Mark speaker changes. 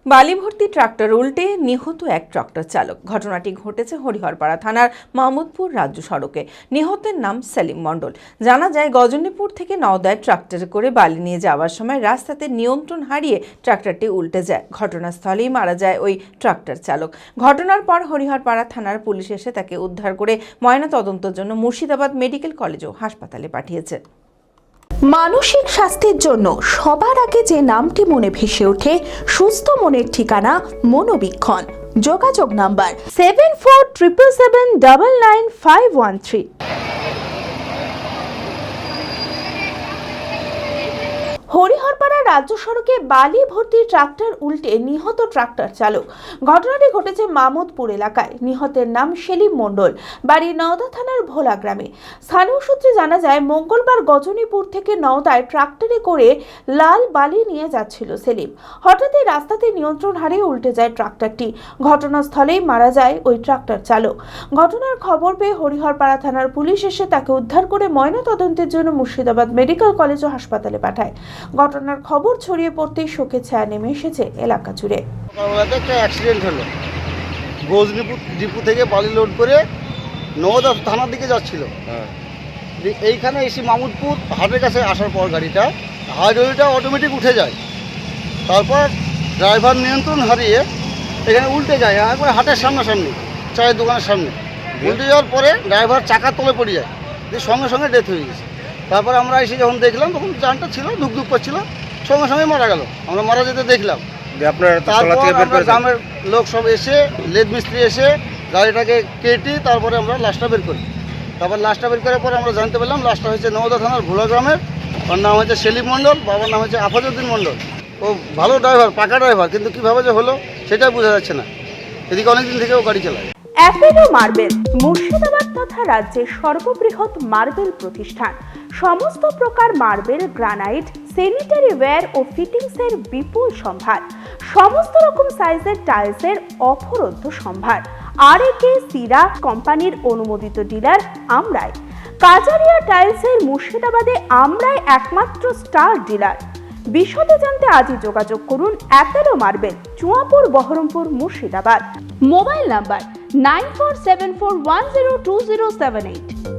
Speaker 1: বালি ভর্তি ট্রাক্টর উল্টে নিহত এক ট্রাক্টর চালক। ঘটনাটি ঘটেছে হরিহরপাড়া থানার মাহমুদপুর রাজ্য সড়কে। নিহতের নাম সেলিম মণ্ডল। জানা যায়, গজনীপুর থেকে নওদায় ট্রাক্টরে করে বালি নিয়ে যাওয়ার সময় রাস্তাতে নিয়ন্ত্রণ হারিয়ে ট্রাক্টরটি উল্টে যায়। ঘটনাস্থলেই মারা যায় ওই ট্রাক্টর চালক। ঘটনার পর হরিহরপাড়া থানার পুলিশ এসে তাকে উদ্ধার করে ময়নাতদন্তের জন্য মুর্শিদাবাদ মেডিকেল কলেজ ও হাসপাতালে পাঠিয়েছে।
Speaker 2: মানসিক স্বাস্থ্যের জন্য সবার আগে যে নামটি মনে ভেসে ওঠে, সুস্থ মনের ঠিকানা মনোবীক্ষণ। যোগাযোগ নাম্বার 7477799513। হরিহরপাড়া রাজ্য সড়কে বালি ভর্তি ট্রাক্টর উল্টে নিহত ট্রাক্টর চালক। ঘটনাটি ঘটেছে মাহমুদপুর এলাকায়। নিহতের নাম সেলিম মণ্ডল, বাড়ি নওদা থানার ভোলা গ্রামে। স্থানীয় সূত্রে জানা যায়, মঙ্গলবার গজনীপুর থেকে নওদায় ট্রাক্টরে করে লাল বালি নিয়ে যাচ্ছিল সেলিম। হঠাৎই রাস্তাতে নিয়ন্ত্রণ হারিয়ে উল্টে যায় ট্রাক্টরটি। ঘটনাস্থলেই মারা যায় ওই ট্রাক্টর চালক। ঘটনার খবর পেয়ে হরিহরপাড়া থানার পুলিশ এসে তাকে উদ্ধার করে ময়নাতদন্তের জন্য মুর্শিদাবাদ মেডিকেল কলেজ ও হাসপাতালে পাঠায়। ঘটনার খবর ছড়িয়ে পড়তেই শোকের ছায়া নেমে এসেছে এলাকা জুড়ে।
Speaker 3: একটা অ্যাক্সিডেন্ট হলো। গজনীপুর ডিপু থেকে বালি লোড করে নওদা থানার দিকে যাচ্ছিল। এইখানে এসে মাহমুদপুর হাটের কাছে আসার পর গাড়িটা হাইড্রোলিকটা অটোমেটিক উঠে যায়। তারপর ড্রাইভার নিয়ন্ত্রণ হারিয়ে এখানে উল্টে যায়, একবার হাটের সামনাসামনি, চায়ের দোকানের সামনে। উল্টে যাওয়ার পরে ড্রাইভার চাকার তলে পড়ে যায়, দিয়ে সঙ্গে সঙ্গে ডেথ হয়ে গেছে। তারপরে আমরা এসে যখন দেখলাম, তখন জানটা ছিল ধুকধুক করছিল, সঙ্গে সঙ্গে মারা গেল। আমরা মারা যেতে দেখলাম। তারপর আমরা গ্রামের লোক সব এসে, লেদ মিস্ত্রি এসে গাড়িটাকে কেটে তারপরে আমরা লাশটা বের করি। তারপর লাশটা বের করার পরে আমরা জানতে পারলাম লাশটা হচ্ছে নওদা থানার ভোলা গ্রামের। ওর নাম হচ্ছে সেলিম মণ্ডল, বাবার নাম হচ্ছে আফাজউদ্দিন মণ্ডল। ও ভালো ড্রাইভার, পাকা ড্রাইভার, কিন্তু কীভাবে যে হলো সেটাই বোঝা যাচ্ছে না। এদিকে অনেকদিন থেকে ও গাড়ি চালায়।
Speaker 2: অ্যাপেলো মার্বেল মুর্শিদাবাদ তথা রাজ্যের সর্ববৃহৎ মার্বেল প্রতিষ্ঠান। সমস্ত প্রকার মার্বেল, গ্রানাইট, স্যানিটারি ওয়্যার ও ফিটিংসের বিপুল সম্ভার। সমস্ত রকম সাইজের টাইলসের অফুরন্ত সম্ভার। আর.এ.কে সিরা কোম্পানির অনুমোদিত ডিলার আমরাই। কাজারিয়া টাইলসের মুর্শিদাবাদে আমরাই একমাত্র স্টার ডিলার। বিশদে জানতে আজই যোগাযোগ করুন Apollo marble, Chuapur, Baharampur, Murshidabad. Mobile number 9474102078।